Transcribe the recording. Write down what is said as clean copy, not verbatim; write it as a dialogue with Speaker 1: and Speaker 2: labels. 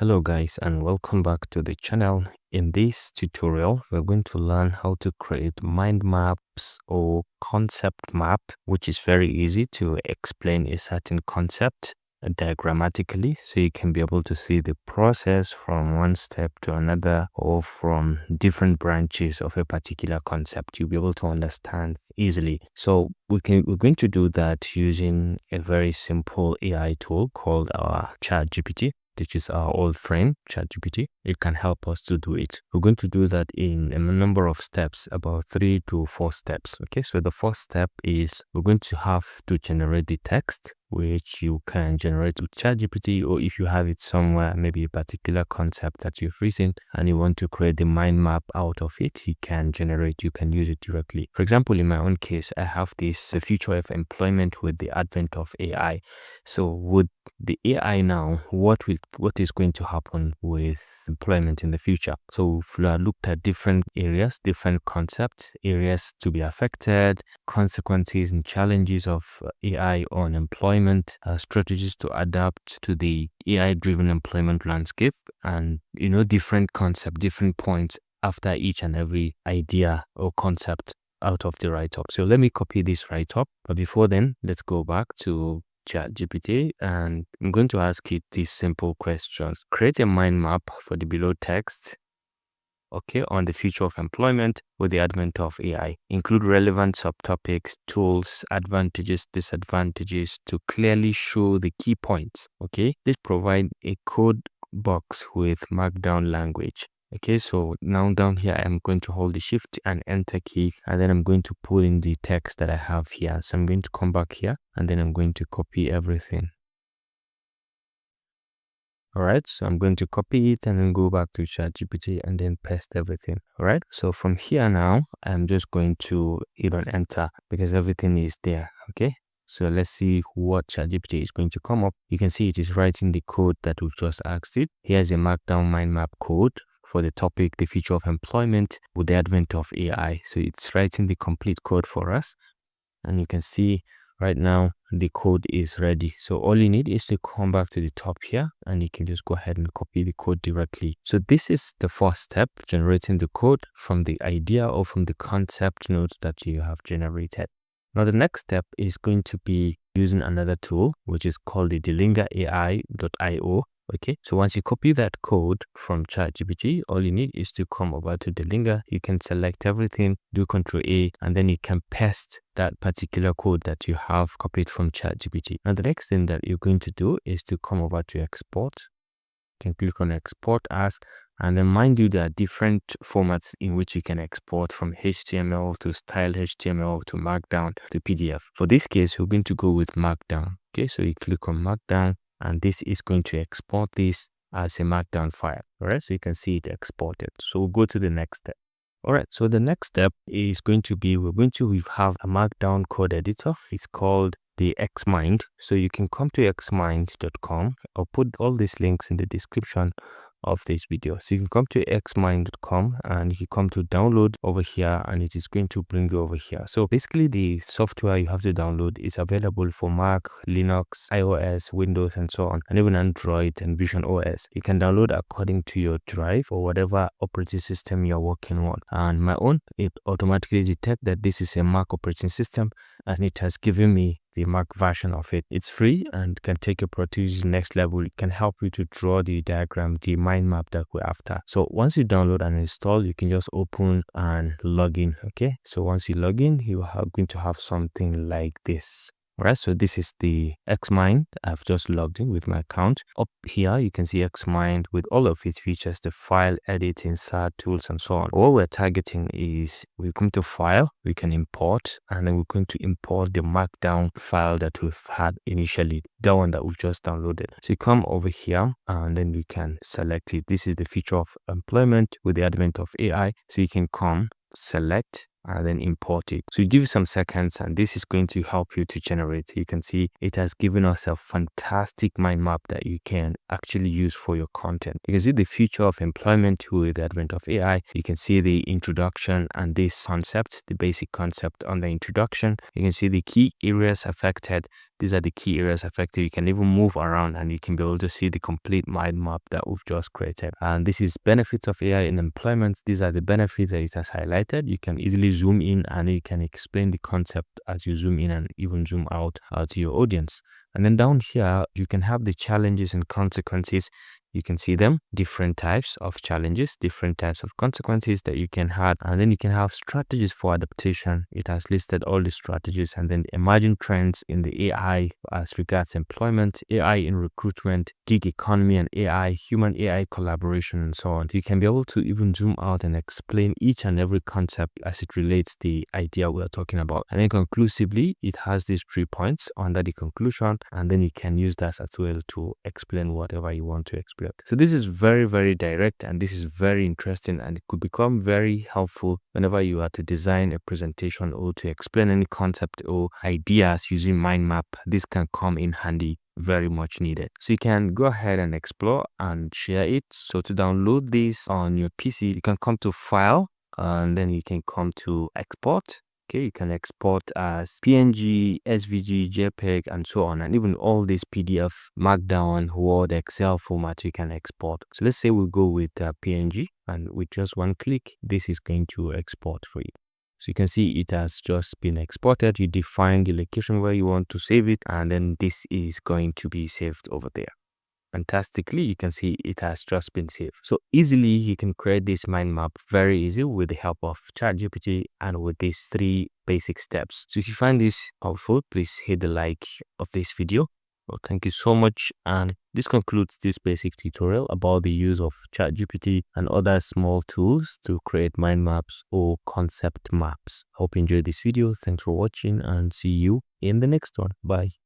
Speaker 1: Hello guys, and welcome back to the channel. In this tutorial, we're going to learn how to create mind maps or concept map, which is very easy to explain a certain concept diagrammatically, so you can be able to see the process from one step to another or from different branches of a particular concept. You'll be able to understand easily. So we're going to do that using a very simple AI tool called our ChatGPT. This is our old friend, ChatGPT. It can help us to do it. We're going to do that in a number of steps, about 3 to 4 steps. Okay, so the first step is we're going to have to generate the text, which you can generate with ChatGPT, or if you have it somewhere, maybe a particular concept that you've written and you want to create the mind map out of it, you can use it directly. For example, in my own case, I have the future of employment with the advent of AI. So with the AI now, what is going to happen with employment in the future? So if we looked at different areas, different concepts, areas to be affected, consequences and challenges of AI on employment, strategies to adapt to the AI-driven employment landscape, and different concepts, different points after each and every idea or concept out of the write-up. So let me copy this write-up, but before then, let's go back to ChatGPT and I'm going to ask it these simple questions. Create a mind map for the below text, okay, on the future of employment with the advent of AI. Include relevant subtopics, tools, advantages, disadvantages to clearly show the key points. Okay, let's provide a code box with markdown language. Okay, so now down here, I'm going to hold the shift and enter key, and then I'm going to put in the text that I have here. So I'm going to come back here and then I'm going to copy everything. All right, so I'm going to copy it and then go back to ChatGPT and then paste everything. All right, so from here now, I'm just going to hit on enter because everything is there. Okay, so let's see what ChatGPT is going to come up. You can see it is writing the code that we've just asked it. Here's a markdown mind map code for the topic, the future of employment with the advent of AI. So it's writing the complete code for us. And you can see right now the code is ready. So all you need is to come back to the top here and you can just go ahead and copy the code directly. So this is the first step, generating the code from the idea or from the concept nodes that you have generated. Now the next step is going to be using another tool, which is called the Dillinger AI.io. Okay, so once you copy that code from ChatGPT, all you need is to come over to Dillinger. You can select everything, do Ctrl A, and then you can paste that particular code that you have copied from ChatGPT. Now the next thing that you're going to do is to come over to export. You can click on export as, and then mind you, there are different formats in which you can export, from HTML to style HTML to Markdown to PDF. For this case, we're going to go with Markdown. Okay, so you click on Markdown, and this is going to export this as a markdown file. All right, so you can see it exported. So we'll go to the next step. All right, so the next step is going to be, we have a markdown code editor. It's called the Xmind. So you can come to xmind.com. I'll put all these links in the description of this video. So you can come to xmind.com and you come to download over here, and it is going to bring you over here. So basically the software you have to download is available for Mac, Linux, iOS, Windows, and so on, and even Android and Vision OS. You can download according to your drive or whatever operating system you're working on. And my own, it automatically detects that this is a Mac operating system, and it has given me the Mac version of it. It's free and can take your productivity to the next level. It can help you to draw the diagram, the mind map that we're after. So once you download and install, you can just open and log in. Okay, so once you log in, you are going to have something like this. Alright, so this is the Xmind. I've just logged in with my account. Up here, you can see Xmind with all of its features, the file, edit, insert, tools, and so on. What we're targeting is we come to file, we can import, and then we're going to import the markdown file that we've had initially, the one that we've just downloaded. So you come over here and then we can select it. This is the future of employment with the advent of AI. So you can come, select, and then import it. So you give it some seconds and this is going to help you to generate. You can see it has given us a fantastic mind map that you can actually use for your content. You can see the future of employment with the advent of AI. You can see the introduction and this concept, the basic concept on the introduction. You can see the key areas affected, These are the key areas affected. You can even move around and you can be able to see the complete mind map that we've just created. And this is benefits of AI in employment. These are the benefits that it has highlighted. You can easily zoom in and you can explain the concept as you zoom in and even zoom out to your audience. And then down here, you can have the challenges and consequences. You can see them, different types of challenges, different types of consequences that you can have. And then you can have strategies for adaptation. It has listed all the strategies, and then emerging trends in the AI as regards employment, AI in recruitment, gig economy and AI, human AI collaboration, and so on. You can be able to even zoom out and explain each and every concept as it relates to the idea we're talking about. And then conclusively, it has these 3 points under the conclusion, and then you can use that as well to explain whatever you want to explain. So this is very, very direct, and this is very interesting, and it could become very helpful whenever you are to design a presentation or to explain any concept or ideas using mind map. This can come in handy, very much needed. So you can go ahead and explore and share it. So to download this on your PC, you can come to File, and then you can come to Export. Okay, you can export as PNG, SVG, JPEG, and so on, and even all this PDF, Markdown, Word, Excel format you can export. So let's say we go with PNG, and with just one click, this is going to export for you. So you can see it has just been exported. You define the location where you want to save it, and then this is going to be saved over there. Fantastically, you can see it has just been saved. So easily you can create this mind map very easy with the help of ChatGPT and with these 3 basic steps. So if you find this helpful, please hit the like of this video. Well, thank you so much, and this concludes this basic tutorial about the use of ChatGPT and other small tools to create mind maps or concept maps. Hope you enjoyed this video. Thanks for watching, and see you in the next one. Bye.